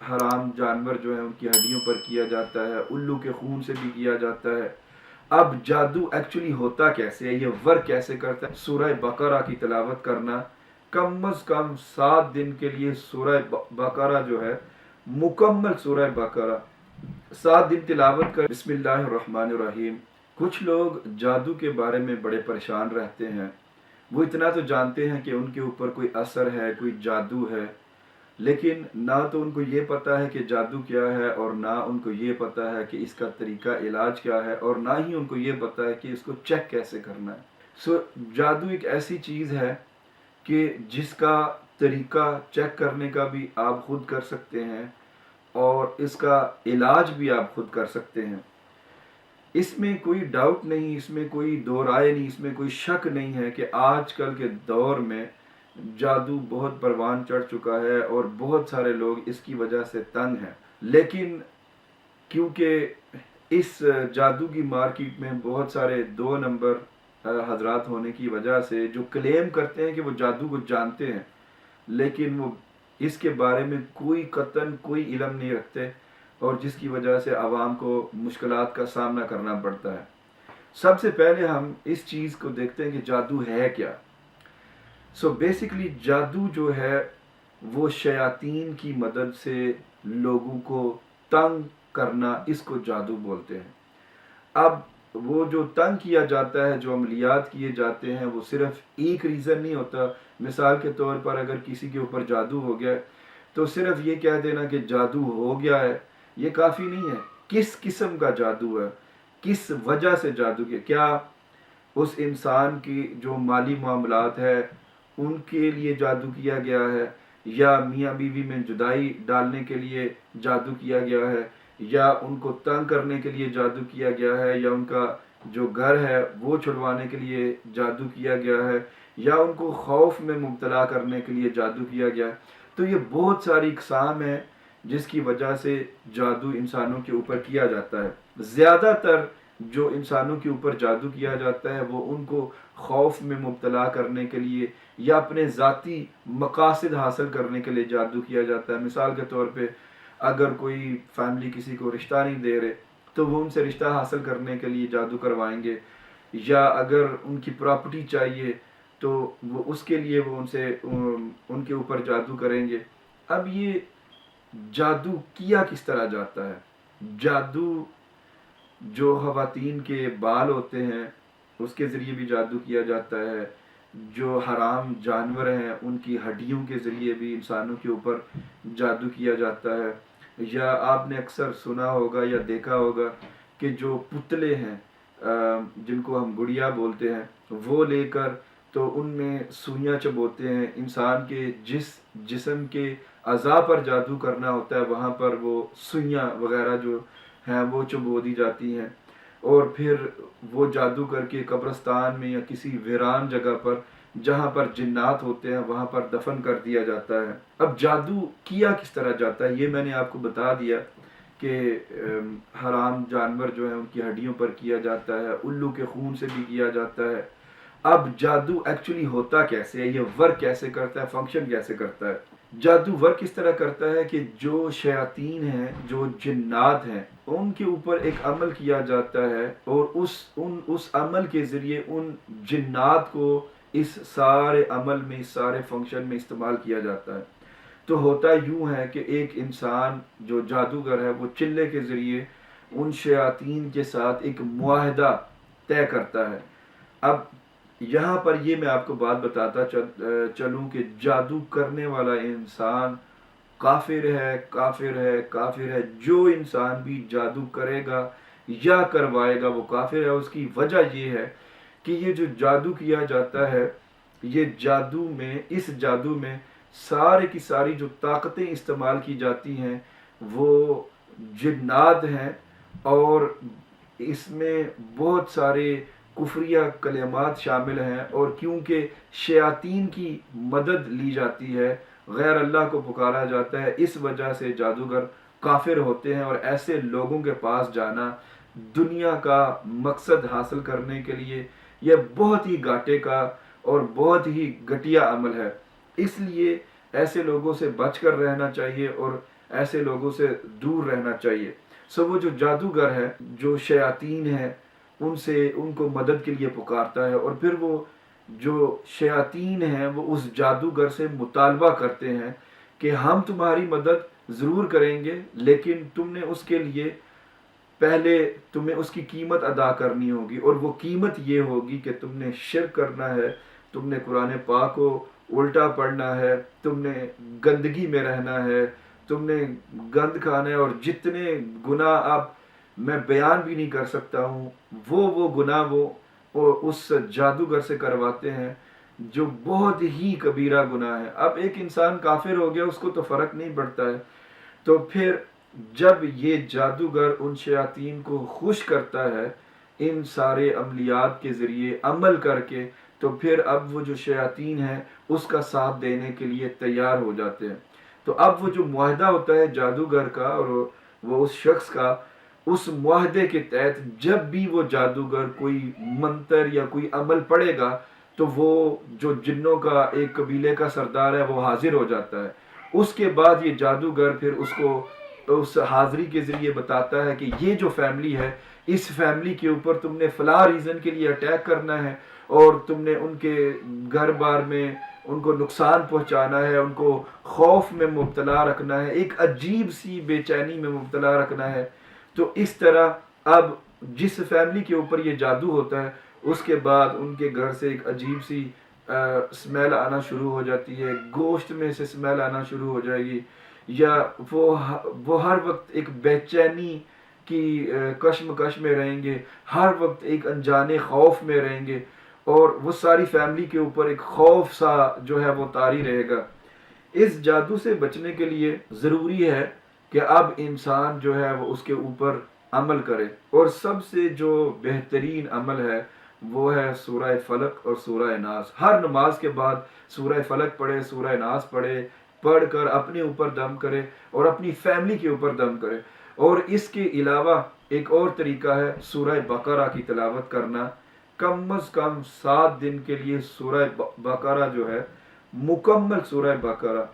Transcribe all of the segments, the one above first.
حرام جانور جو ہیں ان کی ہڈیوں پر کیا جاتا ہے، الو کے خون سے بھی کیا جاتا ہے۔ اب جادو ایکچولی ہوتا کیسے ہے، یہ ورک کیسے کرتا ہے؟ سورہ بقرہ کی تلاوت کرنا، کم از کم 7 دن کے لیے سورہ بقرہ جو ہے، مکمل سورہ بقرہ 7 دن تلاوت کر۔ بسم اللہ الرحمن الرحیم۔ کچھ لوگ جادو کے بارے میں بڑے پریشان رہتے ہیں، وہ اتنا تو جانتے ہیں کہ ان کے اوپر کوئی اثر ہے، کوئی جادو ہے، لیکن نہ تو ان کو یہ پتہ ہے کہ جادو کیا ہے، اور نہ ان کو یہ پتہ ہے کہ اس کا طریقہ علاج کیا ہے، اور نہ ہی ان کو یہ پتہ ہے کہ اس کو چیک کیسے کرنا ہے۔ جادو ایک ایسی چیز ہے کہ جس کا طریقہ چیک کرنے کا بھی آپ خود کر سکتے ہیں، اور اس کا علاج بھی آپ خود کر سکتے ہیں۔ اس میں کوئی ڈاؤٹ نہیں، اس میں کوئی دو رائے نہیں، اس میں کوئی شک نہیں ہے کہ آج کل کے دور میں جادو بہت پروان چڑھ چکا ہے، اور بہت سارے لوگ اس کی وجہ سے تنگ ہیں۔ لیکن کیونکہ اس جادو کی مارکیٹ میں بہت سارے 2 نمبر حضرات ہونے کی وجہ سے جو کلیم کرتے ہیں کہ وہ جادو کو جانتے ہیں، لیکن وہ اس کے بارے میں کوئی قطعاً کوئی علم نہیں رکھتے، اور جس کی وجہ سے عوام کو مشکلات کا سامنا کرنا پڑتا ہے۔ سب سے پہلے ہم اس چیز کو دیکھتے ہیں کہ جادو ہے کیا۔ بیسیکلی جادو جو ہے وہ شیاطین کی مدد سے لوگوں کو تنگ کرنا، اس کو جادو بولتے ہیں۔ اب وہ جو تنگ کیا جاتا ہے، جو عملیات کیے جاتے ہیں، وہ صرف ایک ریزن نہیں ہوتا۔ مثال کے طور پر اگر کسی کے اوپر جادو ہو گیا تو صرف یہ کہہ دینا کہ جادو ہو گیا ہے، یہ کافی نہیں ہے۔ کس قسم کا جادو ہے، کس وجہ سے جادو کیا اس انسان کی جو مالی معاملات ہے ان کے لیے جادو کیا گیا ہے، یا میاں بیوی میں جدائی ڈالنے کے لیے جادو کیا گیا ہے، یا ان کو تنگ کرنے کے لیے جادو کیا گیا ہے، یا ان کا جو گھر ہے وہ چھڑوانے کے لیے جادو کیا گیا ہے، یا ان کو خوف میں مبتلا کرنے کے لیے جادو کیا گیا ہے۔ تو یہ بہت ساری اقسام ہیں جس کی وجہ سے جادو انسانوں کے اوپر کیا جاتا ہے۔ زیادہ تر جو انسانوں کے اوپر جادو کیا جاتا ہے وہ ان کو خوف میں مبتلا کرنے کے لیے یا اپنے ذاتی مقاصد حاصل کرنے کے لیے جادو کیا جاتا ہے۔ مثال کے طور پہ اگر کوئی فیملی کسی کو رشتہ نہیں دے رہے تو وہ ان سے رشتہ حاصل کرنے کے لیے جادو کروائیں گے، یا اگر ان کی پراپرٹی چاہیے تو وہ اس کے لیے وہ ان کے اوپر جادو کریں گے۔ اب یہ جادو کیا کس طرح جاتا ہے؟ جادو جو خواتین کے بال ہوتے ہیں اس کے ذریعے بھی جادو کیا جاتا ہے، جو حرام جانور ہیں ان کی ہڈیوں کے ذریعے بھی انسانوں کے اوپر جادو کیا جاتا ہے، یا آپ نے اکثر سنا ہوگا یا دیکھا ہوگا کہ جو پتلے ہیں جن کو ہم گڑیا بولتے ہیں، وہ لے کر تو ان میں سوئیاں چبوتے ہیں، انسان کے جسم کے اعضاء پر جادو کرنا ہوتا ہے، وہاں پر وہ سوئیاں وغیرہ جو ہیں وہ چبو دی جاتی ہیں، اور پھر وہ جادو کر کے قبرستان میں یا کسی ویران جگہ پر جہاں پر جنات ہوتے ہیں وہاں پر دفن کر دیا جاتا ہے۔ اب جادو کیا کس طرح جاتا ہے یہ میں نے آپ کو بتا دیا کہ حرام جانور جو ہیں ان کی ہڈیوں پر کیا جاتا ہے، الو کے خون سے بھی کیا جاتا ہے۔ اب جادو ایکچولی ہوتا کیسے ہے، یہ ورک کیسے کرتا ہے، فنکشن کیسے کرتا ہے؟ جادو ورک اس طرح کرتا ہے کہ جو شیاطین ہیں، جو جنات ہیں، ان کے اوپر ایک عمل کیا جاتا ہے، اور اس عمل کے ذریعے ان جنات کو اس سارے عمل میں، اس سارے فنکشن میں استعمال کیا جاتا ہے۔ تو ہوتا یوں ہے کہ ایک انسان جو جادوگر ہے وہ چلے کے ذریعے ان شیاطین کے ساتھ ایک معاہدہ طے کرتا ہے۔ اب یہاں پر یہ میں آپ کو بات بتاتا چلوں کہ جادو کرنے والا انسان کافر ہے، کافر ہے، کافر ہے۔ جو انسان بھی جادو کرے گا یا کروائے گا وہ کافر ہے۔ اس کی وجہ یہ ہے کہ یہ جو جادو کیا جاتا ہے، یہ اس جادو میں سارے کی ساری جو طاقتیں استعمال کی جاتی ہیں وہ جنات ہیں، اور اس میں بہت سارے کفریہ کلمات شامل ہیں، اور کیونکہ شیاطین کی مدد لی جاتی ہے، غیر اللہ کو پکارا جاتا ہے، اس وجہ سے جادوگر کافر ہوتے ہیں۔ اور ایسے لوگوں کے پاس جانا دنیا کا مقصد حاصل کرنے کے لیے یہ بہت ہی گھاٹے کا اور بہت ہی گھٹیا عمل ہے۔ اس لیے ایسے لوگوں سے بچ کر رہنا چاہیے، اور ایسے لوگوں سے دور رہنا چاہیے۔ سو وہ جو جادوگر ہے، جو شیاطین ہے، ان کو مدد کے لیے پکارتا ہے، اور پھر وہ جو شیاطین ہیں وہ اس جادوگر سے مطالبہ کرتے ہیں کہ ہم تمہاری مدد ضرور کریں گے، لیکن تم نے اس کے لیے پہلے تمہیں اس کی قیمت ادا کرنی ہوگی، اور وہ قیمت یہ ہوگی کہ تم نے شرک کرنا ہے، تم نے قرآن پاک کو الٹا پڑھنا ہے، تم نے گندگی میں رہنا ہے، تم نے گند کھانا ہے، اور جتنے گناہ اب میں بیان بھی نہیں کر سکتا ہوں، وہ گناہ وہ اس جادوگر سے کرواتے ہیں، جو بہت ہی کبیرہ گناہ ہے۔ اب ایک انسان کافر ہو گیا، اس کو تو فرق نہیں پڑتا ہے، تو پھر جب یہ جادوگر ان شیاطین کو خوش کرتا ہے ان سارے عملیات کے ذریعے عمل کر کے، تو پھر اب وہ جو شیاطین ہیں اس کا ساتھ دینے کے لیے تیار ہو جاتے ہیں۔ تو اب وہ جو معاہدہ ہوتا ہے جادوگر کا اور وہ اس شخص کا، اس معاہدے کے تحت جب بھی وہ جادوگر کوئی منتر یا کوئی عمل پڑے گا تو وہ جو جنوں کا ایک قبیلے کا سردار ہے وہ حاضر ہو جاتا ہے۔ اس کے بعد یہ جادوگر پھر اس کو اس حاضری کے ذریعے بتاتا ہے کہ یہ جو فیملی ہے، اس فیملی کے اوپر تم نے فلاں ریزن کے لیے اٹیک کرنا ہے، اور تم نے ان کے گھر بار میں ان کو نقصان پہنچانا ہے، ان کو خوف میں مبتلا رکھنا ہے، ایک عجیب سی بے چینی میں مبتلا رکھنا ہے۔ تو اس طرح اب جس فیملی کے اوپر یہ جادو ہوتا ہے، اس کے بعد ان کے گھر سے ایک عجیب سی سمیل آنا شروع ہو جاتی ہے، گوشت میں سے سمیل آنا شروع ہو جائے گی، یا وہ ہر وقت ایک بے چینی کی کشمکش میں رہیں گے، ہر وقت ایک انجانے خوف میں رہیں گے، اور وہ ساری فیملی کے اوپر ایک خوف سا جو ہے وہ طاری رہے گا۔ اس جادو سے بچنے کے لیے ضروری ہے کہ اب انسان جو ہے وہ اس کے اوپر عمل کرے، اور سب سے جو بہترین عمل ہے وہ ہے سورہ فلق اور سورہ ناس۔ ہر نماز کے بعد سورہ فلق پڑھے، سورہ ناس پڑھ کر اپنے اوپر دم کرے اور اپنی فیملی کے اوپر دم کرے۔ اور اس کے علاوہ ایک اور طریقہ ہے سورہ بقرہ کی تلاوت کرنا، کم از کم 7 دن کے لیے سورہ بقرہ جو ہے، مکمل سورہ بقرہ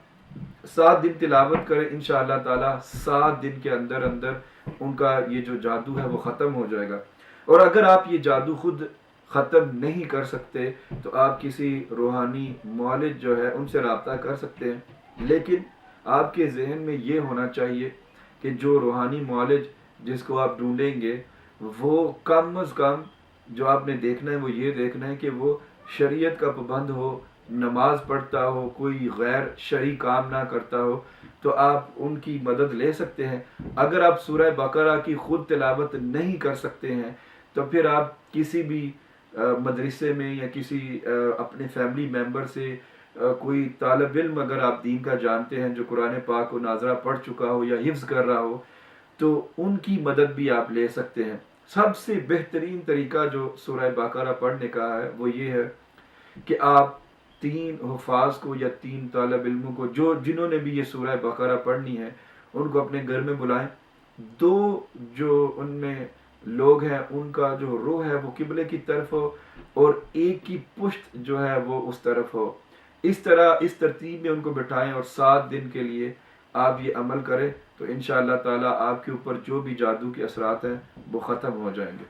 7 دن تلاوت کرے، انشاءاللہ تعالی 7 دن کے اندر اندر ان کا یہ جو جادو ہے وہ ختم ہو جائے گا۔ اور اگر آپ یہ جادو خود ختم نہیں کر سکتے تو آپ کسی روحانی معالج جو ہے ان سے رابطہ کر سکتے ہیں، لیکن آپ کے ذہن میں یہ ہونا چاہیے کہ جو روحانی معالج جس کو آپ ڈھونڈیں گے، وہ کم از کم جو آپ نے دیکھنا ہے وہ یہ دیکھنا ہے کہ وہ شریعت کا پابند ہو، نماز پڑھتا ہو، کوئی غیر شرعی کام نہ کرتا ہو، تو آپ ان کی مدد لے سکتے ہیں۔ اگر آپ سورہ بقرہ کی خود تلاوت نہیں کر سکتے ہیں تو پھر آپ کسی بھی مدرسے میں یا کسی اپنے فیملی ممبر سے، کوئی طالب علم اگر آپ دین کا جانتے ہیں جو قرآن پاک کو ناظرہ پڑھ چکا ہو یا حفظ کر رہا ہو، تو ان کی مدد بھی آپ لے سکتے ہیں۔ سب سے بہترین طریقہ جو سورہ بقرہ پڑھنے کا ہے وہ یہ ہے کہ آپ 3 حفاظ کو یا 3 طالب علموں کو جنہوں نے بھی یہ سورہ بقرہ پڑھنی ہے ان کو اپنے گھر میں بلائیں۔ 2 جو ان میں لوگ ہیں ان کا جو روح ہے وہ قبلے کی طرف ہو، اور ایک کی پشت جو ہے وہ اس طرف ہو۔ اس طرح اس ترتیب میں ان کو بٹھائیں اور 7 دن کے لیے آپ یہ عمل کریں، تو انشاءاللہ تعالی آپ کے اوپر جو بھی جادو کے اثرات ہیں وہ ختم ہو جائیں گے۔